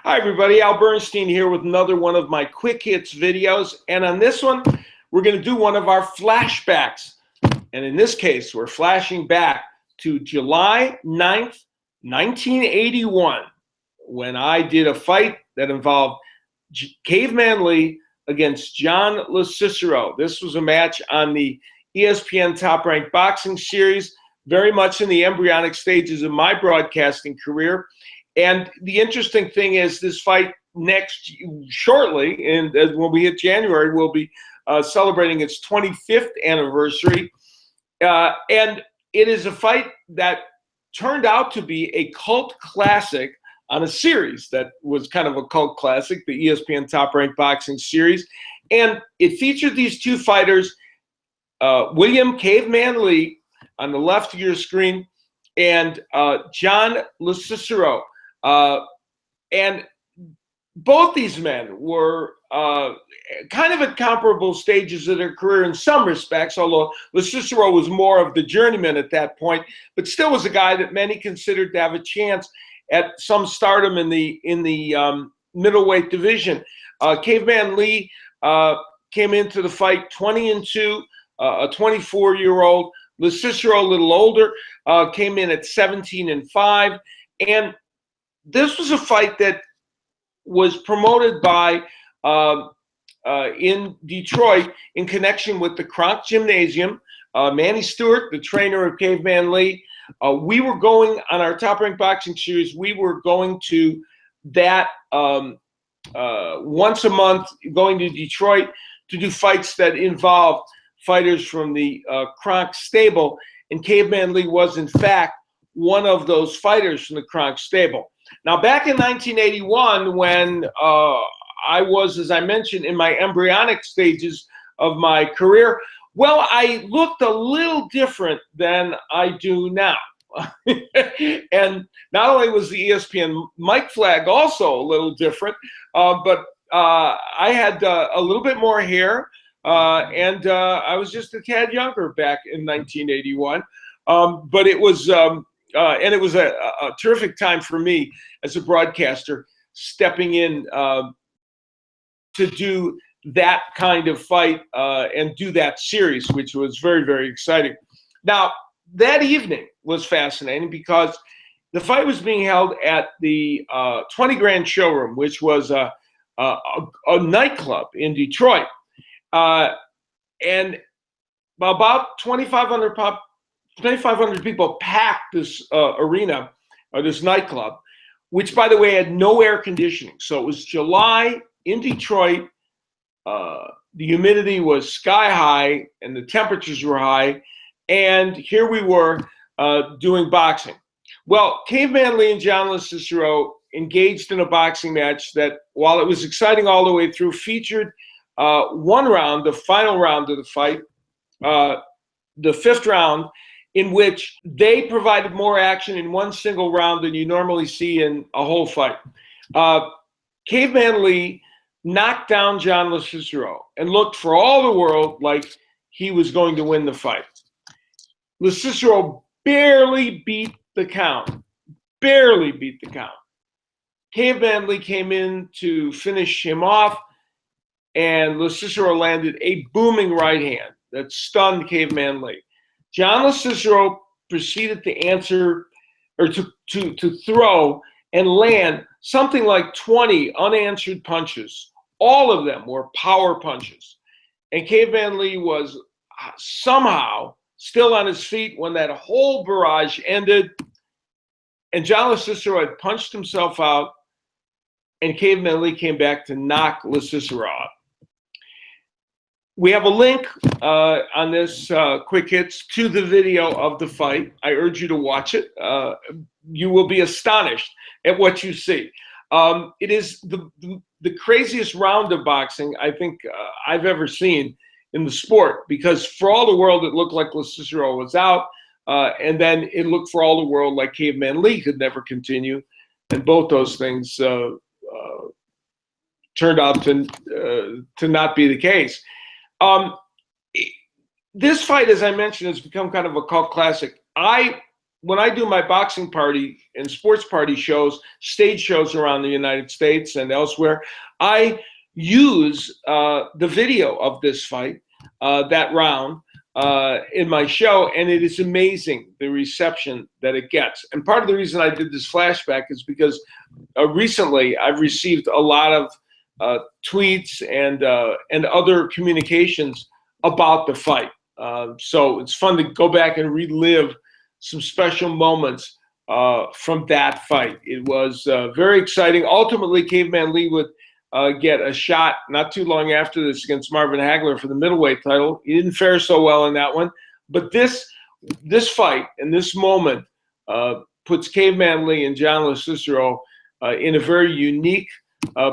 Hi everybody, Al Bernstein here with another one of my quick hits videos. And on this one, we're going to do one of our flashbacks. And in this case, we're flashing back to July 9th, 1981, when I did a fight that involved Caveman Lee against John LoCicero. This was a match on the ESPN Top Rank Boxing Series, very much in the embryonic stages of my broadcasting career. And the interesting thing is this fight shortly, and when we hit January, we'll be celebrating its 25th anniversary. And it is a fight that turned out to be a cult classic on a series that was kind of a cult classic, the ESPN Top Rank Boxing Series. And it featured these two fighters, William Caveman Lee on the left of your screen, and John LoCicero. And both these men were kind of at comparable stages of their career in some respects, although LoCicero was more of the journeyman at that point, but still was a guy that many considered to have a chance at some stardom in the middleweight division. Caveman Lee came into the fight 20-2, a 24-year-old. LoCicero, a little older, came in at 17-5, and this was a fight that was promoted by in Detroit in connection with the Kronk Gymnasium. Manny Stewart, the trainer of Caveman Lee, we were going on our Top Rank Boxing Series. We were going to that once a month, going to Detroit to do fights that involved fighters from the Kronk stable, and Caveman Lee was in fact one of those fighters from the Kronk stable. Now, back in 1981, when I was, as I mentioned, in my embryonic stages of my career, well, I looked a little different than I do now. And not only was the ESPN mic flag also a little different, but I had a little bit more hair, and I was just a tad younger back in 1981. But it was... and it was a terrific time for me as a broadcaster, stepping in to do that kind of fight and do that series, which was very, very exciting. Now, that evening was fascinating because the fight was being held at the 20 Grand Showroom, which was a nightclub in Detroit. And about 2,500 people packed this arena, or this nightclub, which, by the way, had no air conditioning. So it was July in Detroit. The humidity was sky high, and the temperatures were high. And here we were doing boxing. Well, Caveman Lee and John LoCicero engaged in a boxing match that, while it was exciting all the way through, featured one round, the final round of the fight, the fifth round, in which they provided more action in one single round than you normally see in a whole fight. Caveman Lee knocked down John LoCicero and looked for all the world like he was going to win the fight. LoCicero barely beat the count. Barely beat the count. Caveman Lee came in to finish him off, and LoCicero landed a booming right hand that stunned Caveman Lee. John LoCicero proceeded to answer, or to throw and land something like 20 unanswered punches. All of them were power punches. And Caveman Lee was somehow still on his feet when that whole barrage ended. And John LoCicero had punched himself out, and Caveman Lee came back to knock LoCicero out. We have a link on this Quick Hits to the video of the fight. I urge you to watch it. You will be astonished at what you see. It is the craziest round of boxing I think I've ever seen in the sport, because for all the world it looked like LoCicero was out, and then it looked for all the world like Caveman Lee could never continue, and both those things turned out to not be the case. This fight, as I mentioned, has become kind of a cult classic. I when I do my boxing party and sports party shows, stage shows around the United States and elsewhere, I use the video of this fight, that round, in my show, and it is amazing the reception that it gets. And part of the reason I did this flashback is because recently I've received a lot of tweets and other communications about the fight. So it's fun to go back and relive some special moments from that fight. It was very exciting. Ultimately, Caveman Lee would get a shot not too long after this against Marvin Hagler for the middleweight title. He didn't fare so well in that one. But this fight and this moment puts Caveman Lee and John LoCicero in a very unique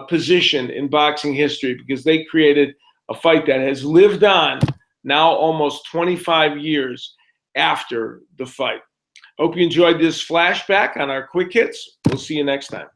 position in boxing history, because they created a fight that has lived on now almost 25 years after the fight. Hope you enjoyed this flashback on our quick hits. We'll see you next time.